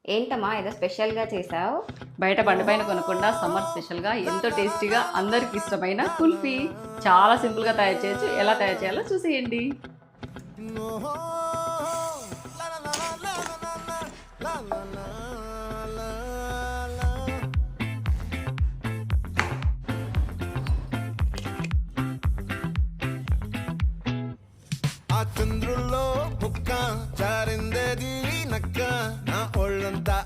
ఏంటమ్మా ఏదో స్పెషల్‌గా చేసావు? బయట బండిపైన కొనకుండా సమ్మర్ స్పెషల్‌గా ఎంతో టేస్టీగా అందరికి ఇష్టమైన కుల్ఫీ చాలా సింపుల్‌గా తయారు చేయొచ్చు. ఎలా తయారు చేయాలో చూసేయండి. ఆ చంద్రుల్లో ముక్క జారిందేది నక్క నా ఒళ్ళంతా